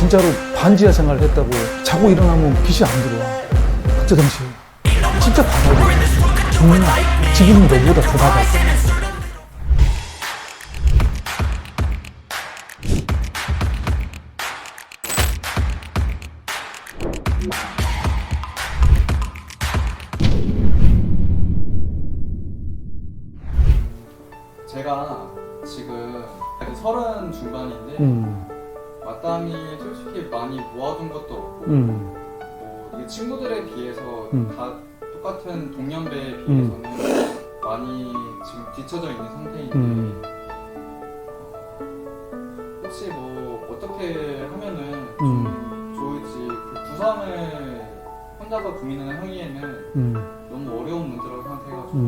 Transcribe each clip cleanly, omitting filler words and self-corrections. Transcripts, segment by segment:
진짜로 반지하 생활을 했다고. 자고 일어나면 빛이 안 들어와. 그때 당시에 진짜 바다야. 정말 지금은 너보다 더 바다. 제가 지금 30 중반인데 마땅히 솔직히 많이 모아둔 것도 없고 뭐 이게 친구들에 비해서 다 똑같은 동년배에 비해서는 많이 지금 뒤처져 있는 상태인데 혹시 뭐 어떻게 하면은 좀 좋을지 그 부상을 혼자서 고민을 하기에는 너무 어려운 문제라고 생각해가지고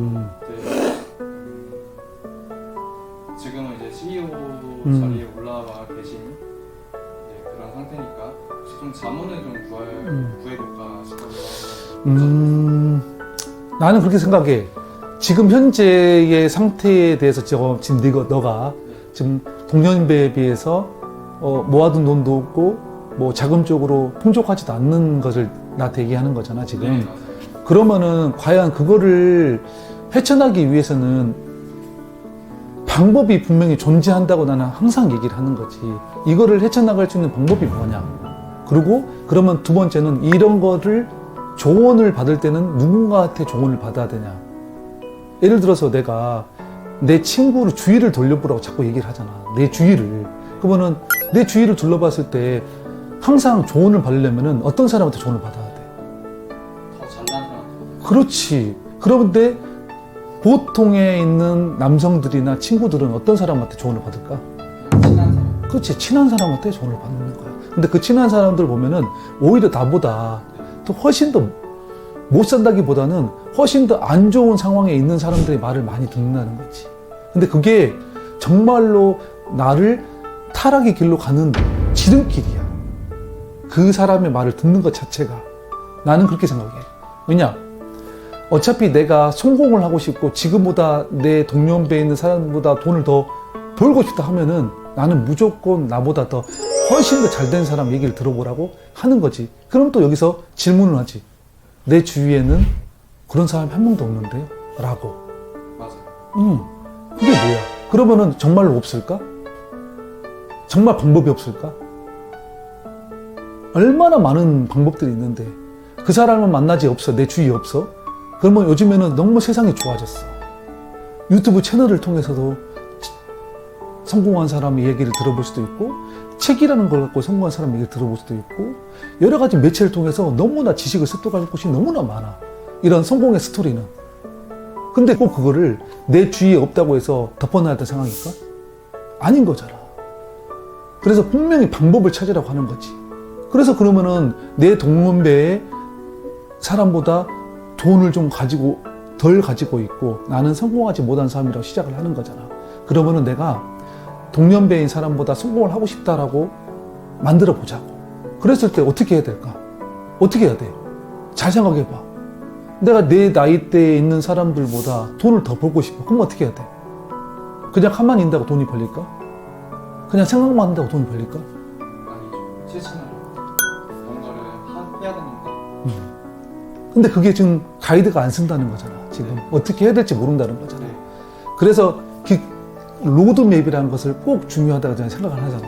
지금은 이제 CEO 자리에 올라와 계신 그런 상태니까 혹시 좀 자문을 좀 구해볼까 싶어서 나는 그렇게 생각해. 지금 현재의 상태에 대해서 지금 너가 지금 동년배에 비해서 모아둔 돈도 없고 뭐 자금적으로 풍족하지도 않는 것을 나한테 얘기하는 거잖아 지금. 네, 그러면은 과연 그거를 헤쳐나기 위해서는 방법이 분명히 존재한다고 나는 항상 얘기를 하는 거지. 이거를 헤쳐나갈 수 있는 방법이 뭐냐. 그리고 그러면 두 번째는 이런 거를 조언을 받을 때는 누군가한테 조언을 받아야 되냐. 예를 들어서 내가 내 친구를 주위를 돌려보라고 자꾸 얘기를 하잖아. 내 주위를. 그러면은 내 주위를 둘러봤을 때 항상 조언을 받으려면은 어떤 사람한테 조언을 받아야 돼? 더 잘난 사람한테. 그렇지. 그런데 보통에 있는 남성들이나 친구들은 어떤 사람한테 조언을 받을까? 친한 사람. 그렇지. 친한 사람한테 조언을 받는 거야. 근데 그 친한 사람들 보면은 오히려 나보다 또 훨씬 더 못 산다기보다는 훨씬 더 안 좋은 상황에 있는 사람들의 말을 많이 듣는다는 거지. 근데 그게 정말로 나를 타락의 길로 가는 지름길이야. 그 사람의 말을 듣는 것 자체가. 나는 그렇게 생각해. 왜냐? 어차피 내가 성공을 하고 싶고 지금보다 내 동년배에 있는 사람보다 돈을 더 벌고 싶다 하면은 나는 무조건 나보다 더 훨씬 더 잘된 사람 얘기를 들어보라고 하는 거지. 그럼 또 여기서 질문을 하지. 내 주위에는 그런 사람이 한 명도 없는데요? 라고. 맞아. 그게 뭐야? 그러면은 정말로 없을까? 정말 방법이 없을까? 얼마나 많은 방법들이 있는데 그 사람을 만나지 없어. 내 주위에 없어. 그러면 요즘에는 너무 세상이 좋아졌어. 유튜브 채널을 통해서도 성공한 사람의 얘기를 들어볼 수도 있고 책이라는 걸 갖고 성공한 사람 얘기를 들어볼 수도 있고 여러 가지 매체를 통해서 너무나 지식을 습득할 곳이 너무나 많아. 이런 성공의 스토리는. 근데 꼭 그거를 내 주위에 없다고 해서 덮어놔야 될 상황일까? 아닌 거잖아. 그래서 분명히 방법을 찾으라고 하는 거지. 그래서 그러면은 내 동년배의 사람보다 돈을 좀 가지고 덜 가지고 있고 나는 성공하지 못한 사람이라고 시작을 하는 거잖아. 그러면은 내가 동년배인 사람보다 성공을 하고 싶다라고 만들어 보자고. 그랬을 때 어떻게 해야 될까? 어떻게 해야 돼? 잘 생각해 봐. 내가 내 나이대에 있는 사람들보다 돈을 더 벌고 싶어. 그럼 어떻게 해야 돼? 그냥 가만히 있다고 돈이 벌릴까? 그냥 생각만 한다고 돈이 벌릴까? 아니죠. 실천을 뭔가를 해야 되는데. 근데 그게 지금 가이드가 안 쓴다는 거잖아. 지금 어떻게 해야 될지 모른다는 거잖아. 그래서 로드맵이라는 것을 꼭 중요하다고 저는 생각을 하잖아.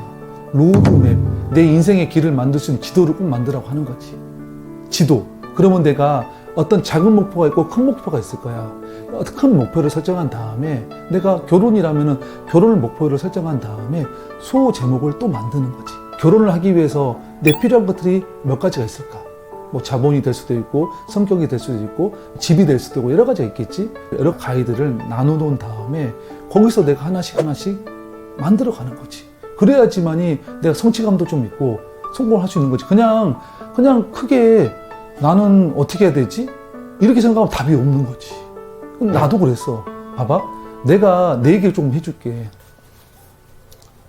로드맵. 내 인생의 길을 만들 수 있는 지도를 꼭 만들라고 하는 거지. 지도. 그러면 내가 어떤 작은 목표가 있고 큰 목표가 있을 거야. 큰 목표를 설정한 다음에 내가 결혼이라면은 결혼을 목표를 설정한 다음에 소 제목을 또 만드는 거지. 결혼을 하기 위해서 내 필요한 것들이 몇 가지가 있을까? 뭐 자본이 될 수도 있고 성격이 될 수도 있고 집이 될 수도 있고 여러 가지가 있겠지. 여러 가이드를 나눠놓은 다음에 거기서 내가 하나씩 만들어 가는 거지. 그래야지만이 내가 성취감도 좀 있고 성공할 수 있는 거지. 그냥 크게 나는 어떻게 해야 되지? 이렇게 생각하면 답이 없는 거지. 나도 그랬어. 봐봐. 내가 내 얘기를 조금 해줄게.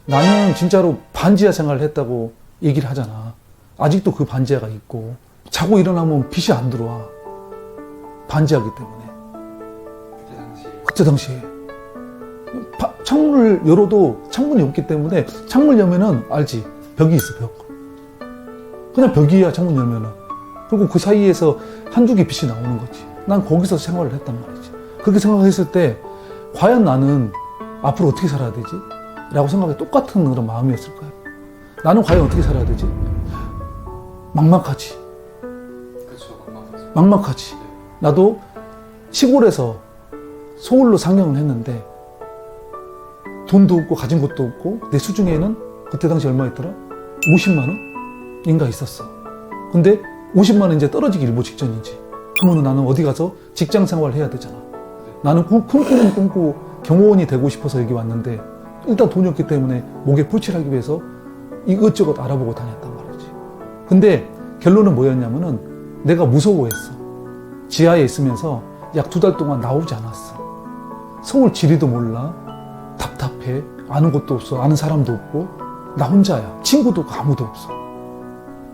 나는 진짜로 반지하 생활을 했다고 얘기를 하잖아. 아직도 그 반지하가 있고 자고 일어나면 빛이 안 들어와. 반지하기 때문에. 그때 당시에 창문을 열어도 창문이 없기 때문에 창문을 열면은 알지. 벽이 있어, 벽. 그냥 벽이야, 창문 열면은. 그리고 그 사이에서 한두 개 빛이 나오는 거지. 난 거기서 생활을 했단 말이지. 그렇게 생각했을 때 과연 나는 앞으로 어떻게 살아야 되지? 라고 생각해 똑같은 그런 마음이었을까요? 나는 과연 어떻게 살아야 되지? 막막하지. 그렇죠. 막막하죠. 막막하지. 네. 나도 시골에서 서울로 상경을 했는데 돈도 없고 가진 것도 없고 내 수중에는 그때 당시 얼마였더라? 50만 원인가 있었어. 근데 50만 원 이제 떨어지기 일보 직전이지. 그러면 나는 어디 가서 직장 생활을 해야 되잖아. 나는 큰 꿈을 꿈고 경호원이 되고 싶어서 여기 왔는데 일단 돈이 없기 때문에 목에 풀칠하기 위해서 이것저것 알아보고 다녔단 말이지. 근데 결론은 뭐였냐면은 내가 무서워했어. 지하에 있으면서 약 2달 동안 나오지 않았어. 서울 지리도 몰라. 답답해. 아는 것도 없어. 아는 사람도 없고. 나 혼자야. 친구도 아무도 없어.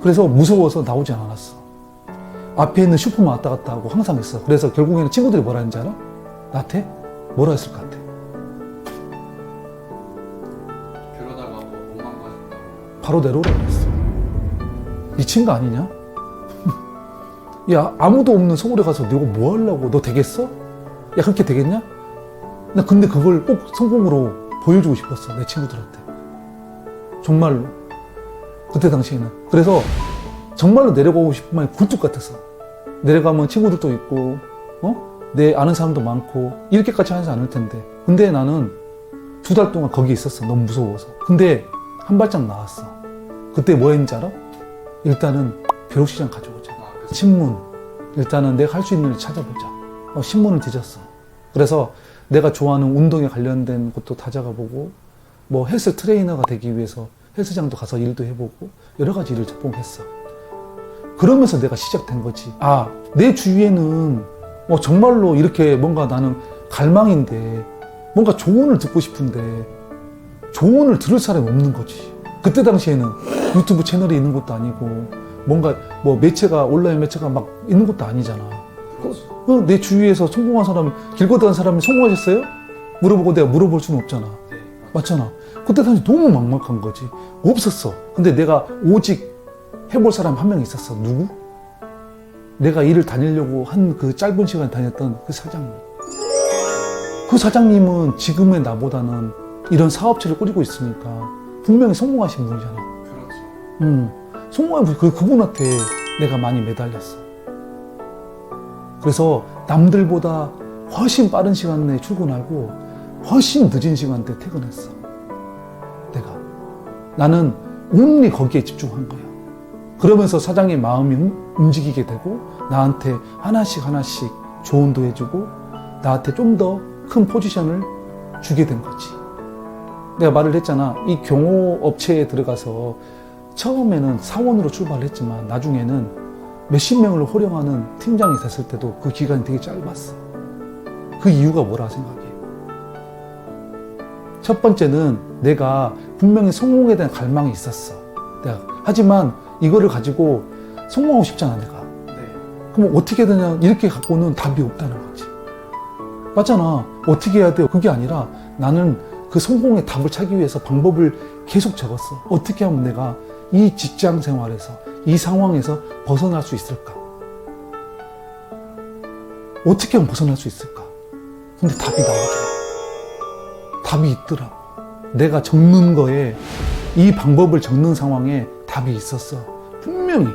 그래서 무서워서 나오지 않았어. 앞에 있는 슈퍼만 왔다 갔다 하고 항상 했어. 그래서 결국에는 친구들이 뭐라 했는지 알아? 나한테 뭐라 했을 것 같아? 그러다가 뭐 몸만 가졌다고. 바로 내려오라고 했어. 미친 거 아니냐? 야, 아무도 없는 서울에 가서 너가 뭐 하려고? 너 되겠어? 야, 그렇게 되겠냐? 나 근데 그걸 꼭 성공으로 보여주고 싶었어. 내 친구들한테. 정말로. 그때 당시에는. 그래서 정말로 내려가고 싶은 마음이 굴뚝 같았어. 내려가면 친구들도 있고, 내 아는 사람도 많고, 이렇게까지 하지 않을 텐데. 근데 나는 2달 동안 거기 있었어. 너무 무서워서. 근데 한 발짝 나왔어. 그때 뭐 했는지 알아? 일단은 벼룩시장 가져오자. 그치. 신문. 일단은 내가 할 수 있는 일 찾아보자. 신문을 뒤졌어. 그래서 내가 좋아하는 운동에 관련된 것도 다잡아보고, 뭐 헬스 트레이너가 되기 위해서 헬스장도 가서 일도 해보고, 여러 가지 일을 접봉했어. 그러면서 내가 시작된 거지. 아, 내 주위에는 정말로 이렇게 뭔가 나는 갈망인데, 뭔가 조언을 듣고 싶은데, 조언을 들을 사람이 없는 거지. 그때 당시에는 유튜브 채널이 있는 것도 아니고, 뭔가 뭐 매체가, 온라인 매체가 막 있는 것도 아니잖아. 그렇죠. 내 주위에서 성공한 사람, 길 걷다는 사람이 성공하셨어요? 물어보고 내가 물어볼 수는 없잖아. 네. 맞잖아. 그때 당시 너무 막막한 거지. 없었어. 근데 내가 오직 해볼 사람 한 명 있었어. 누구? 내가 일을 다니려고 한 그 짧은 시간 다녔던 그 사장님. 그 사장님은 지금의 나보다는 이런 사업체를 꾸리고 있으니까 분명히 성공하신 분이잖아. 그렇죠. 성공한 분, 그분한테 내가 많이 매달렸어. 그래서 남들보다 훨씬 빠른 시간 내에 출근하고 훨씬 늦은 시간대에 퇴근했어. 내가. 나는 온리 거기에 집중한 거야. 그러면서 사장의 마음이 움직이게 되고 나한테 하나씩 조언도 해주고 나한테 좀 더 큰 포지션을 주게 된 거지. 내가 말을 했잖아. 이 경호업체에 들어가서 처음에는 사원으로 출발을 했지만 나중에는 몇십 명을 호령하는 팀장이 됐을 때도 그 기간이 되게 짧았어. 그 이유가 뭐라 생각해? 첫 번째는 내가 분명히 성공에 대한 갈망이 있었어. 하지만 이거를 가지고 성공하고 싶잖아, 내가. 네. 그럼 어떻게 되냐, 이렇게 갖고는 답이 없다는 거지. 맞잖아. 어떻게 해야 돼요? 그게 아니라 나는 그 성공의 답을 찾기 위해서 방법을 계속 적었어. 어떻게 하면 내가 이 직장 생활에서, 이 상황에서 벗어날 수 있을까? 어떻게 하면 벗어날 수 있을까? 근데 답이 나오더라. 답이 있더라. 내가 적는 거에, 이 방법을 적는 상황에 답이 있었어. 분명히.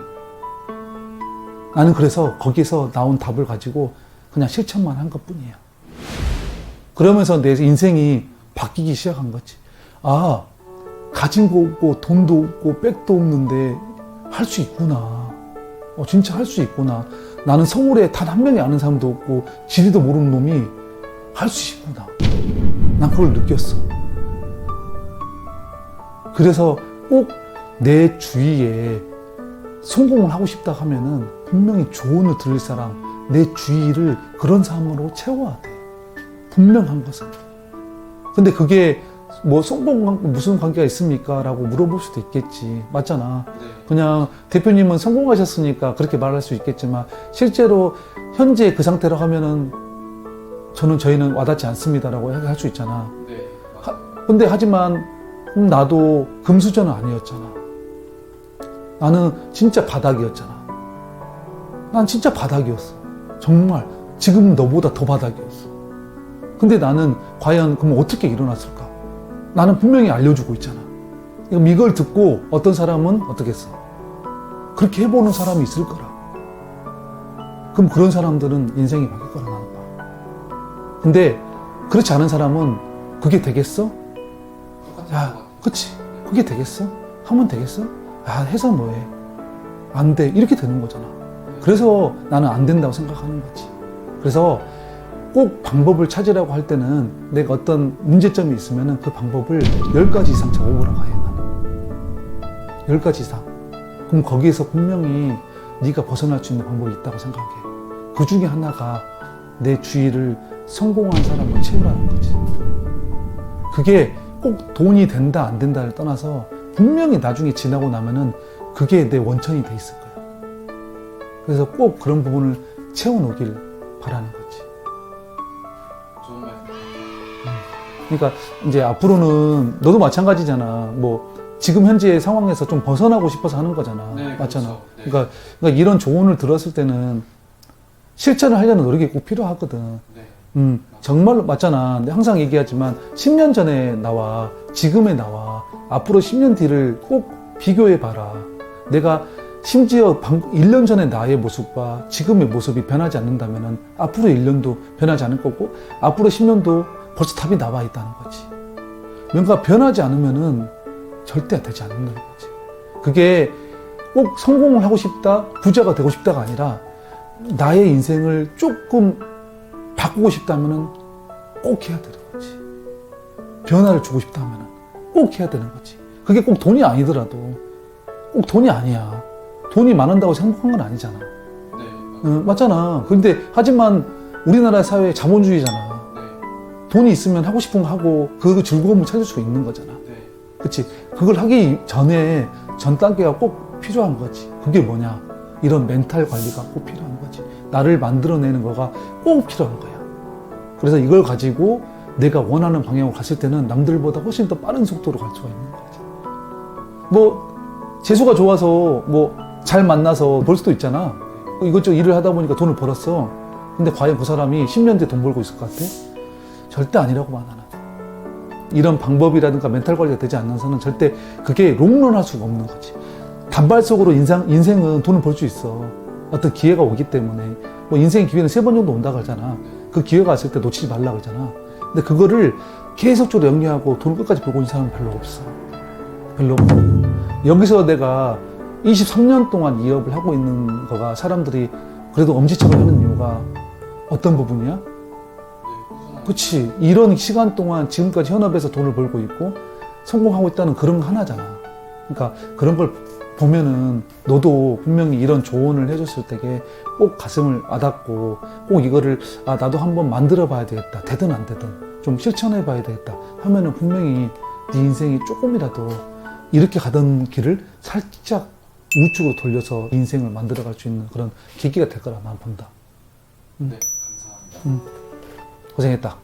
나는 그래서 거기서 나온 답을 가지고 그냥 실천만 한 것 뿐이야. 그러면서 내 인생이 바뀌기 시작한 거지. 아, 가진 거 없고 돈도 없고 백도 없는데 할 수 있구나. 진짜 할 수 있구나. 나는 서울에 단 한 명이 아는 사람도 없고 지리도 모르는 놈이 할 수 있구나. 난 그걸 느꼈어. 그래서 꼭 내 주위에 성공을 하고 싶다 하면은 분명히 조언을 들을 사람, 내 주위를 그런 사람으로 채워야 돼. 분명한 것은. 근데 그게 뭐 성공과 무슨 관계가 있습니까? 라고 물어볼 수도 있겠지. 맞잖아. 네. 그냥 대표님은 성공하셨으니까 그렇게 말할 수 있겠지만 실제로 현재 그 상태로 하면은 저희는 와닿지 않습니다라고 할 수 있잖아. 네. 근데 하지만 나도 금수저는 아니었잖아. 나는 진짜 바닥이었잖아. 난 진짜 바닥이었어. 정말 지금 너보다 더 바닥이었어. 근데 나는 과연 그럼 어떻게 일어났을까? 나는 분명히 알려주고 있잖아. 그럼 이걸 듣고 어떤 사람은 어떻게 했어? 그렇게 해보는 사람이 있을 거라. 그럼 그런 사람들은 인생이 바뀔 거라 나는 봐. 근데 그렇지 않은 사람은 그게 되겠어? 똑같은 야, 것 같아요. 그치? 그게 되겠어? 하면 되겠어? 아, 해서 뭐해? 안 돼. 이렇게 되는 거잖아. 그래서 나는 안 된다고 생각하는 거지. 그래서 꼭 방법을 찾으라고 할 때는 내가 어떤 문제점이 있으면 그 방법을 10가지 이상 적어보라고 해, 나는. 10가지 이상. 그럼 거기에서 분명히 네가 벗어날 수 있는 방법이 있다고 생각해. 그 중에 하나가 내 주위를 성공한 사람을 채우라는 거지. 그게 꼭 돈이 된다 안 된다를 떠나서 분명히 나중에 지나고 나면은 그게 내 원천이 돼 있을 거야. 그래서 꼭 그런 부분을 채워놓길 바라는 거지. 좋은 말씀. 그러니까 이제 앞으로는 너도 마찬가지잖아. 뭐 지금 현재의 상황에서 좀 벗어나고 싶어서 하는 거잖아. 네, 맞잖아. 그렇죠. 네. 그러니까 이런 조언을 들었을 때는 실천을 하려는 노력이 꼭 필요하거든. 네. 정말로 맞잖아. 근데 항상 얘기하지만 10년 전에 나와 지금의 나와 앞으로 10년 뒤를 꼭 비교해 봐라. 내가 심지어 1년 전에 나의 모습과 지금의 모습이 변하지 않는다면 앞으로 1년도 변하지 않을 거고 앞으로 10년도 벌써 답이 나와 있다는 거지. 뭔가 변하지 않으면 절대 되지 않는 거지. 그게 꼭 성공을 하고 싶다, 부자가 되고 싶다가 아니라 나의 인생을 조금 바꾸고 싶다면 꼭 해야 되는 거지. 변화를 주고 싶다면 꼭 해야 되는 거지. 그게 꼭 돈이 아니더라도 꼭 돈이 아니야. 돈이 많은다고 행복한 건 아니잖아. 네. 맞잖아. 근데 하지만 우리나라 사회 자본주의잖아. 네. 돈이 있으면 하고 싶은 거 하고 그 즐거움을 찾을 수 있는 거잖아. 네. 그치? 그걸 하기 전에 전 단계가 꼭 필요한 거지. 그게 뭐냐? 이런 멘탈 관리가 꼭 필요한 거지. 나를 만들어내는 거가 꼭 필요한 거야. 그래서 이걸 가지고 내가 원하는 방향으로 갔을 때는 남들보다 훨씬 더 빠른 속도로 갈 수가 있는 거지. 뭐 재수가 좋아서 뭐 잘 만나서 벌 수도 있잖아. 이것저것 일을 하다 보니까 돈을 벌었어. 근데 과연 그 사람이 10년 뒤에 돈 벌고 있을 것 같아? 절대 아니라고 봐, 나는. 이런 방법이라든가 멘탈 관리가 되지 않는 사람은 절대 그게 롱런할 수가 없는 거지. 단발적으로 인생은 돈을 벌 수 있어. 어떤 기회가 오기 때문에. 뭐 인생 기회는 3번 정도 온다고 하잖아. 그 기회가 왔을 때 놓치지 말라고 하잖아. 근데 그거를 계속적으로 영위하고 돈을 끝까지 벌고 있는 사람은 별로 없어. 별로 없고. 여기서 내가 23년 동안 이 업을 하고 있는 거가 사람들이 그래도 엄지척을 하는 이유가 어떤 부분이야? 네. 꾸준하게. 그치. 이런 시간 동안 지금까지 현업에서 돈을 벌고 있고 성공하고 있다는 그런 거 하나잖아. 그러니까 그런 걸 보면은 너도 분명히 이런 조언을 해줬을 때에 꼭 가슴을 와닿고 꼭 이거를 나도 한번 만들어 봐야 되겠다. 되든 안 되든 좀 실천해 봐야 되겠다 하면은 분명히 네 인생이 조금이라도 이렇게 가던 길을 살짝 우측으로 돌려서 인생을 만들어 갈 수 있는 그런 계기가 될 거라 난 본다. 네. 감사합니다. 고생했다.